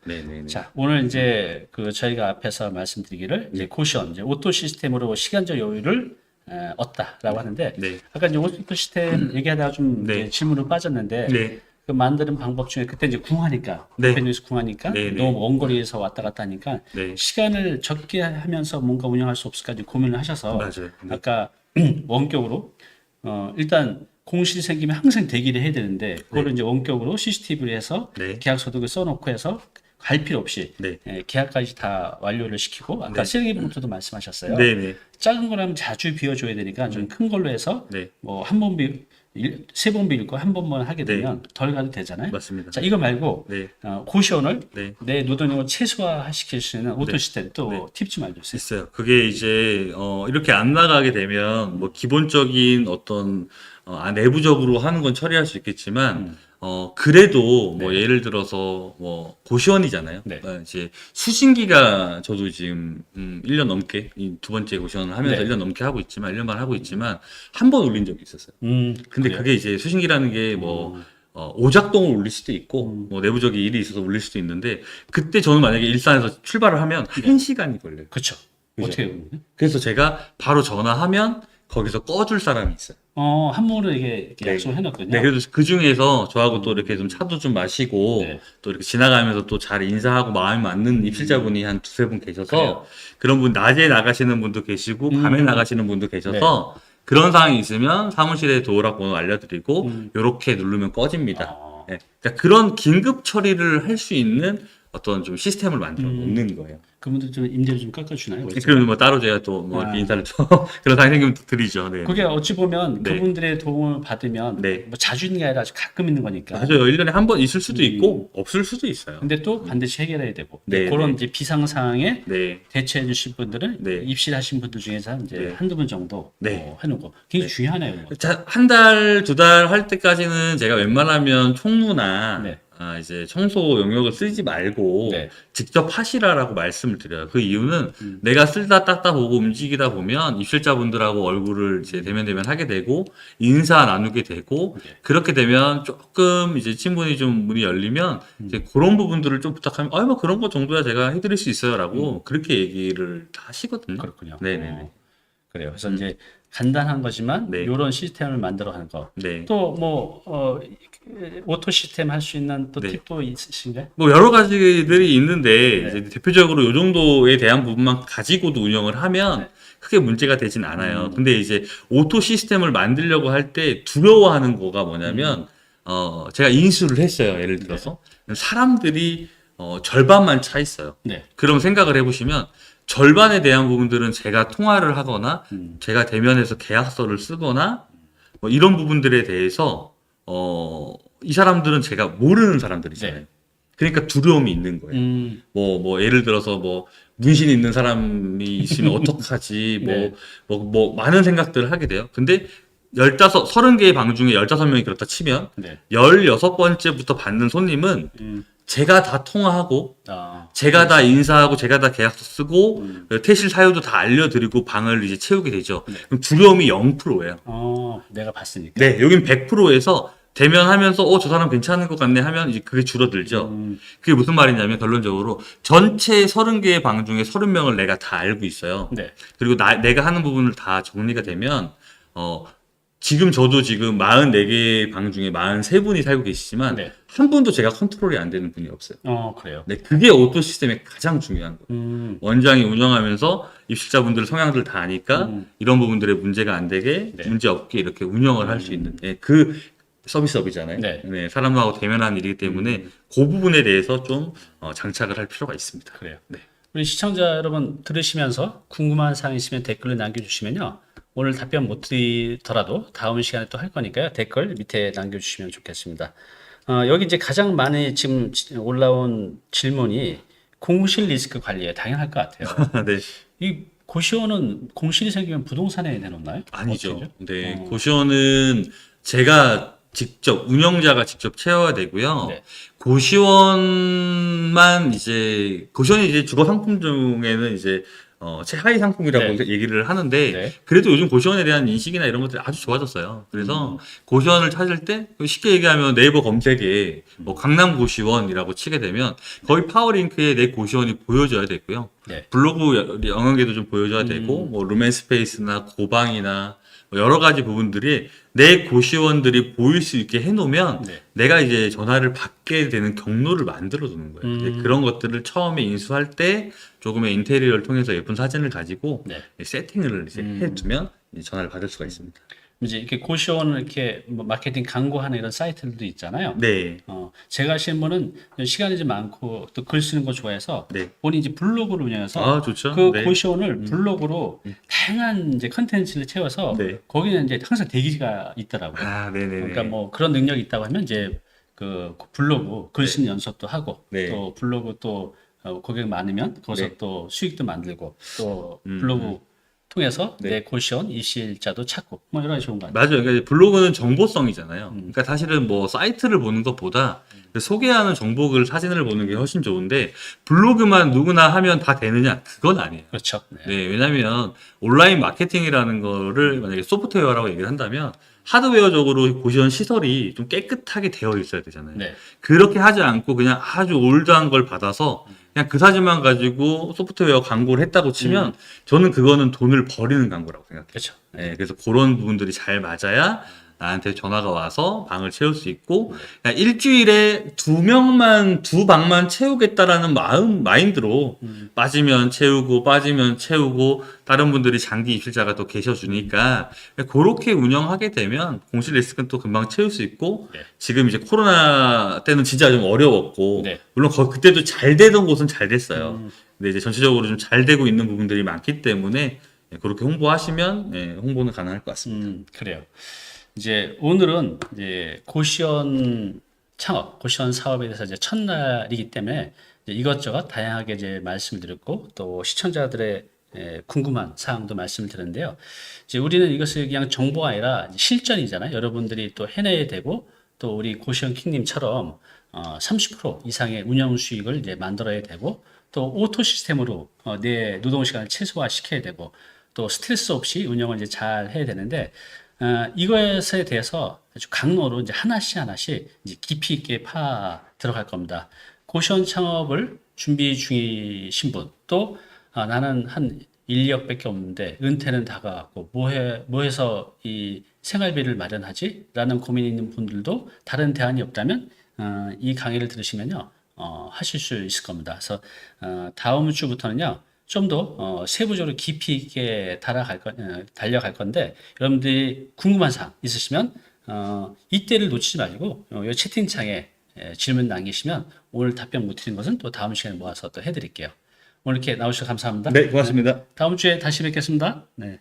네네네. 자, 오늘 이제 그 저희가 앞에서 말씀드리기를 이제 고시원, 이제 오토 시스템으로 시간적 여유를 얻다라고 하는데 네. 아까 이제 오토 시스템 얘기하다가 좀 네. 이제 질문으로 빠졌는데 네. 그 만드는 방법 중에 그때 이제 궁하니까 네. 대표님에서 궁하니까 네, 네. 너무 먼 거리에서 왔다 갔다 하니까 네. 시간을 적게 하면서 뭔가 운영할 수 없을까 이제 고민을 하셔서 맞아요. 네. 아까 원격으로 일단 공실이 생기면 항상 대기를 해야 되는데 그거를 이제 원격으로 CCTV를 해서 네. 계약 소득을 써놓고 해서 갈 필요 없이 네. 계약까지 다 완료를 시키고 아까 네. 쓰레기 봉투도 말씀하셨어요. 네네. 작은 거라면 자주 비워줘야 되니까 좀 큰 걸로 해서 네. 뭐 한 번 세 번 비울 거 한 번만 하게 네. 되면 덜 가도 되잖아요. 맞습니다. 자 이거 말고 네. 고시원을 네. 내 노동력을 최소화시킬 수 있는 오토 네. 시스템 또 네. 팁 좀 알려주세요. 있어요. 그게 이제 이렇게 안 나가게 되면 뭐 기본적인 어떤 내부적으로 하는 건 처리할 수 있겠지만 그래도 뭐 예를 들어서 뭐 고시원이잖아요. 네. 이제 수신기가 저도 지금 1년 넘게 이 두 번째 고시원을 하면서 네. 1년 넘게 하고 있지만 1년 반 하고 있지만 한 번 울린 적이 있었어요. 근데 그래요? 그게 이제 수신기라는 게 뭐 오작동을 울릴 수도 있고 뭐 내부적인 일이 있어서 울릴 수도 있는데 그때 저는 만약에 일산에서 출발을 하면 1시간이 걸려요. 그렇죠. 그죠? 어떻게 해요? 그래서 제가 바로 전화하면 거기서 꺼줄 사람이 있어요. 한번으로 이렇게 네. 약속을 해놨거든요. 네, 그래서 그 중에서 저하고 또 이렇게 좀 차도 좀 마시고 네. 또 이렇게 지나가면서 또 잘 인사하고 마음이 맞는 입실자분이 한 두세 분 계셔서 그래요? 그런 분 낮에 나가시는 분도 계시고 밤에 나가시는 분도 계셔서 그런 상황이 있으면 사무실에 도어락 번호 알려드리고 요렇게 누르면 꺼집니다. 네, 그러니까 그런 긴급 처리를 할 수 있는 어떤 좀 시스템을 만들어 놓는 거예요. 그분들 좀 임대료 좀 깎아주나요? 그러면 뭐 따로 제가 또 뭐 이렇게 인사를 또 그런 상황이 생기면 또 드리죠. 네. 그게 어찌 보면 네. 그분들의 도움을 받으면 네. 뭐 자주 있는 게 아니라 아주 가끔 있는 거니까. 맞아요. 1년에 한 번 있을 수도 있고 없을 수도 있어요. 근데 또 반드시 해결해야 되고 네, 그런 네. 이제 비상 상황에 네. 대처해 주실 분들은 네. 입실하신 분들 중에서 이제 네. 한두 분 정도 네. 해놓은 거 굉장히 중요하네요. 이거. 자, 한 달, 두 달 할 때까지는 제가 웬만하면 총무나 네. 이제 청소 용역을 쓰지 말고 네. 직접 하시라라고 말씀을 드려요. 그 이유는 내가 쓸다 닦다 보고 움직이다 보면 입실자분들하고 얼굴을 이제 대면 하게 되고 인사 나누게 되고 그렇게 되면 조금 이제 친분이 좀 문이 열리면 이제 그런 부분들을 좀 부탁하면 뭐 그런 거 정도야 제가 해드릴 수 있어요라고 그렇게 얘기를 다 하시거든요. 그렇군요. 네네네. 그래요. 그래서 이제 간단한 거지만 네. 이런 시스템을 만들어 가는 거. 네. 또 뭐 오토 시스템 할 수 있는 또 네. 팁도 있으신가요? 뭐 여러 가지들이 있는데 네. 이제 대표적으로 요 정도에 대한 부분만 가지고도 운영을 하면 크게 문제가 되진 않아요. 근데 이제 오토 시스템을 만들려고 할 때 두려워하는 거가 뭐냐면 제가 인수를 했어요. 예를 들어서 사람들이 절반만 차 있어요. 네. 그럼 생각을 해보시면 절반에 대한 부분들은 제가 통화를 하거나 제가 대면해서 계약서를 쓰거나 뭐 이런 부분들에 대해서 이 사람들은 제가 모르는 사람들이잖아요. 네. 그러니까 두려움이 있는 거예요. 뭐 예를 들어서 뭐 문신 있는 사람이 있으면 어떡하지 네. 뭐 많은 생각들을 하게 돼요. 근데 30개의 방 중에 15명이 그렇다 치면 네. 16번째부터 받는 손님은 제가 다 통화하고 제가 다 인사하고 제가 다 계약서 쓰고 퇴실 사유도 다 알려드리고 방을 이제 채우게 되죠. 그럼 두려움이 0%예요. 내가 봤으니까. 네, 여긴 100%에서 대면하면서 저 사람 괜찮은 것 같네 하면 이제 그게 줄어들죠. 그게 무슨 말이냐면 결론적으로 전체 30개의 방 중에 30명을 내가 다 알고 있어요. 네. 그리고 내가 하는 부분을 다 정리가 되면 지금 저도 지금 44개의 방 중에 43분이 살고 계시지만 네. 한 분도 제가 컨트롤이 안 되는 분이 없어요. 그래요. 네, 그게 오토 시스템의 가장 중요한 거예요. 원장이 운영하면서 입실자분들 성향들 다 아니까 이런 부분들에 문제가 안 되게 네. 문제 없게 이렇게 운영을 할 수 있는 그 서비스업이잖아요. 네. 네, 사람하고 대면하는 일이기 때문에 그 부분에 대해서 좀 장착을 할 필요가 있습니다. 그래요. 네. 우리 시청자 여러분 들으시면서 궁금한 사항 있으면 댓글로 남겨주시면요. 오늘 답변 못 드리더라도 다음 시간에 또 할 거니까요. 댓글 밑에 남겨주시면 좋겠습니다. 여기 이제 가장 많이 지금 올라온 질문이 공실 리스크 관리에 당연할 것 같아요. 네. 이 고시원은 공실이 생기면 부동산에 내놓나요? 아니죠. 어떻게 하죠? 네. 고시원은 제가 직접 운영자가 직접 채워야 되고요. 네. 고시원이 이제 주거 상품 중에는 이제 최하위 상품이라고 네. 얘기를 하는데 네. 그래도 요즘 고시원에 대한 인식이나 이런 것들이 아주 좋아졌어요. 그래서 고시원을 찾을 때 쉽게 얘기하면 네이버 검색에 뭐 강남 고시원이라고 치게 되면 거의 파워링크에 내 고시원이 보여줘야 되고요. 네. 블로그 영역에도 좀 보여줘야 되고 뭐 룸앤스페이스나 고방이나 뭐 여러 가지 부분들이 내 고시원들이 보일 수 있게 해놓으면 네. 내가 이제 전화를 받게 되는 경로를 만들어 두는 거예요. 이제 그런 것들을 처음에 인수할 때 조금의 인테리어를 통해서 예쁜 사진을 가지고 네. 세팅을 이제 해두면 이제 전화를 받을 수가 있습니다. 이제 이렇게 고시원을 이렇게 뭐 마케팅 광고하는 이런 사이트들도 있잖아요. 네. 제가 아시는 분은 시간이 좀 많고 또 글 쓰는 거 좋아해서 네. 본인이 이제 블로그를 운영해서 아, 좋죠. 그 네. 고시원을 블로그로 다양한 이제 컨텐츠를 채워서 네. 거기는 이제 항상 대기가 있더라고요. 아, 네네네. 그러니까 뭐 그런 능력이 있다고 하면 이제 그 블로그 글 쓰는 연습도 하고 네. 또 블로그 또 고객 많으면 거기서 네. 또 수익도 만들고 또 블로그 통해서 네. 내 고시원 이실자도 찾고 뭐 여러 가지 좋은 거 같아요. 맞아요. 그러니까 블로그는 정보성이잖아요. 그러니까 사실은 뭐 사이트를 보는 것보다 소개하는 정보글 사진을 보는 게 훨씬 좋은데 블로그만 누구나 하면 다 되느냐? 그건 아니에요. 그렇죠. 네. 네, 왜냐면 온라인 마케팅이라는 거를 만약에 소프트웨어라고 얘기를 한다면 하드웨어적으로 고시원 시설이 좀 깨끗하게 되어 있어야 되잖아요. 네. 그렇게 하지 않고 그냥 아주 올드한 걸 받아서 그냥 그 사진만 가지고 소프트웨어 광고를 했다고 치면 저는 그거는 돈을 버리는 광고라고 생각해요. 그렇죠. 네, 그래서 그런 부분들이 잘 맞아야 나한테 전화가 와서 방을 채울 수 있고 그냥 일주일에 두 방만 채우겠다라는 마인드로 빠지면 채우고 다른 분들이 장기 입실자가 또 계셔주니까 그렇게 운영하게 되면 공실 리스크는 또 금방 채울 수 있고 네. 지금 이제 코로나 때는 진짜 좀 어려웠고 네. 물론 그때도 잘 되던 곳은 잘 됐어요. 근데 이제 전체적으로 좀 잘 되고 있는 부분들이 많기 때문에 그렇게 홍보하시면 홍보는 가능할 것 같습니다. 그래요. 이제 오늘은 이제 고시원 창업, 고시원 사업에 대해서 이제 첫날이기 때문에 이제 이것저것 다양하게 이제 말씀을 드렸고 또 시청자들의 궁금한 사항도 말씀을 드렸는데요. 이제 우리는 이것을 그냥 정보가 아니라 실전이잖아요. 여러분들이 또 해내야 되고 또 우리 고시원 킹님처럼 30% 이상의 운영 수익을 이제 만들어야 되고 또 오토 시스템으로 내 노동 시간을 최소화시켜야 되고 또 스트레스 없이 운영을 이제 잘 해야 되는데 이것에 대해서 아주 강로로 이제 하나씩 이제 깊이 있게 들어갈 겁니다. 고시원 창업을 준비 중이신 분, 또 나는 한 1억밖에 없는데 은퇴는 다가왔고 뭐 해서 이 생활비를 마련하지? 라는 고민이 있는 분들도 다른 대안이 없다면 이 강의를 들으시면요 하실 수 있을 겁니다. 그래서 다음 주부터는요 좀 더 세부적으로 깊이 있게 달려갈 건데 여러분들이 궁금한 사항 있으시면 이때를 놓치지 말고 이 채팅창에 질문 남기시면 오늘 답변 못 드린 것은 또 다음 시간에 모아서 또 해드릴게요. 오늘 이렇게 나오셔서 감사합니다. 네, 고맙습니다. 다음 주에 다시 뵙겠습니다. 네.